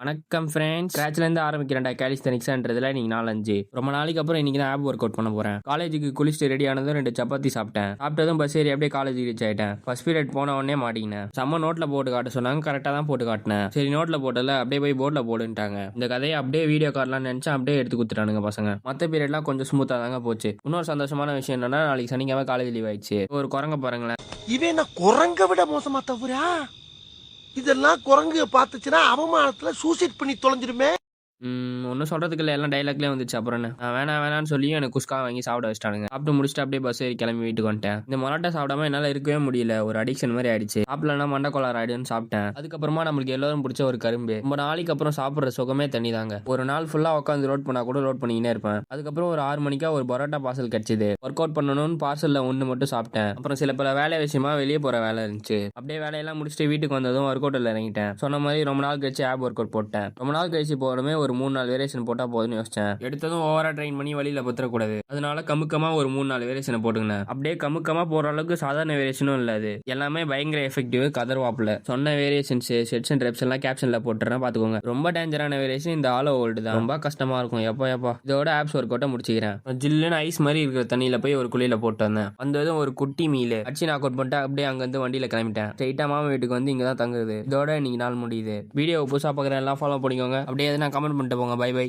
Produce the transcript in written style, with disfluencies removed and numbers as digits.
வணக்கம் ஃப்ரெண்ட்ஸ். ஸ்க்ராட்ச்லேருந்து ஆரம்பிக்கிறேன்டா கேலிஸ்தெனிக்ஸ்ன்றதுல இன்னைக்கு 4-5 ரொம்ப நாளைக்கு அப்புறம் இன்னைக்கு தான் ஆப் ஒர்க் அவுட் பண்ண போகிறேன். காலேஜுக்கு குளிச்சுட்டு ரெடி ஆனதும் 2 சப்பாத்தி சாப்பிட்டதும் பஸ் ஏறி அப்படியே காலேஜுக்கு ரீச் ஆகிட்டேன். ஃபர்ஸ்ட் பீரியட் போன உடனே மாட்டிக்கினேன். செம்ம நோட்டில் போட்டு காட்ட சொன்னாங்க, கரெக்டாக தான் போட்டு காட்டினேன். சரி நோட்டில் போட்டல அப்படியே போய் போர்டில் போடுன்ட்டாங்க. இந்த கதையை அப்படியே வீடியோ கார்டெலாம் நினச்சா அப்படியே எடுத்து கொடுத்துட்டானுங்க பசங்க. மற்ற பீரியட்லாம் கொஞ்சம் ஸ்மூத்தாக தாங்க போச்சு. இன்னொரு சந்தோஷமான விஷயம் என்னன்னா, நாளைக்கு சனிக்கிழமை காலேஜ் லீவ் ஆயிடுச்சு. ஒரு குரங்க பாருங்களேன். இவன் நான் குரங்க விட மோசமா தவிரா இதெல்லாம் குரங்கு பார்த்துச்சுன்னா அவமானத்துல சூசைட் பண்ணி தொலைஞ்சிருமே. ஒன்றும் சொல்கிறதுக்கு இல்லை, எல்லாம் டைலாக்லேயே வந்துச்சு. அப்புறம் என்ன, வேணான்னு சொல்லி எனக்கு குஸ்கா வாங்கி சாப்பிட வச்சிட்டானுங்க. சாப்பிட்டு முடிச்சுட்டு அப்படியே பஸ் ஏறி கிளம்பி வீட்டுக்கு வந்துட்டேன். இந்த மொராட்டா சாப்பிடாம என்னால் இருக்கவே முடியல, ஒரு அடிக்ஷன் மாதிரி ஆயிடுச்சு. சாப்பிடலன்னா மண்டக்கோளாறு ஆயிடுன்னு சாப்பிட்டேன். அதுக்கப்புறமா நம்மளுக்கு எல்லாரும் பிடிச்ச ஒரு கரும்பு. ரொம்ப நாளைக்கு அப்புறம் சாப்பிட்ற சுகமே தண்ணி தாங்க. ஒரு நாள் ஃபுல்லாக உட்காந்து லோட் பண்ணா கூட லோட் பண்ணிக்கினே இருப்பேன். அதுக்கப்புறம் ஒரு 6 மணிக்கா ஒரு பரோட்டா பார்சல் கிடைச்சிது. ஒர்க் அவுட் பண்ணணும்னு பார்சலில் ஒன்று மட்டும் சாப்பிட்டேன். அப்புறம் சில பல வேலை விஷயமா வெளியே போகிற வேலை இருந்துச்சு. அப்படியே வேலையெல்லாம் முடிச்சுட்டு வீட்டுக்கு வந்ததும் ஒர்க் அவுட்டில் இறங்கிட்டேன். சொன்ன மாதிரி ரொம்ப நாள் கழிச்சு ஆப் ஒர்க் அவுட் போட்டேன். ரொம்ப நாள் கழிச்சு போகிறமே ஒரு 3-4 வேரியேஷன் போட்டா போதுன்னு யோசிச்சேன். எடுத்ததும் ஓவரா ட்ரெயின் பண்ணி வழியில பத்திரக்கூடாது. அதனால கமுக்கமா ஒரு 3-4 வேரியேஷனை போட்டுக்கினேன். அப்படியே கமுக்கமா போற அளவுக்கு சாதாரண வேரியேஷனும் இல்ல, அது எல்லாமே பயங்கர எஃபெக்டிவ். கதர்வாப்ல சொன்ன வேரியேஷன்ஸ் செட்ஸ் அண்ட் ரெப்ஸ் எல்லாம் கேப்ஷன்ல போட்டுறேன் பாத்துக்கோங்க. ரொம்ப டேஞ்சரான வேரியேஷன் இந்த ஆலோ ஓல்டு தான். ரொம்ப கஷ்டமா இருக்கும். எப்பா இதோட ஆப்ஸ் ஒர்க் அவுட்டை முடிச்சுக்கிறேன். ஜில்லுன்னு ஐஸ் மாதிரி இருக்கிற தண்ணியில போய் ஒரு குளியில போட்டு வந்தேன். வந்ததும் ஒரு குட்டி மீல் அடிச்சு நாக் அவுட் பண்ணிட்டு அப்படியே அங்க இருந்து வண்டியில கிளம்பிட்டேன். ஸ்ட்ரைட்டா மாமா வீட்டுக்கு வந்து இங்க தான் தங்குறது. இதோட இன்னைக்கு நாள் முடியுது. வீடியோ புதுசா பாக்குறேன், எல்லாம் ஃபாலோ பண்ணிக்கோங்க. அப்படியே எதுனா கமெண்ட் பண்ணிட்டு போங்க. Bye by.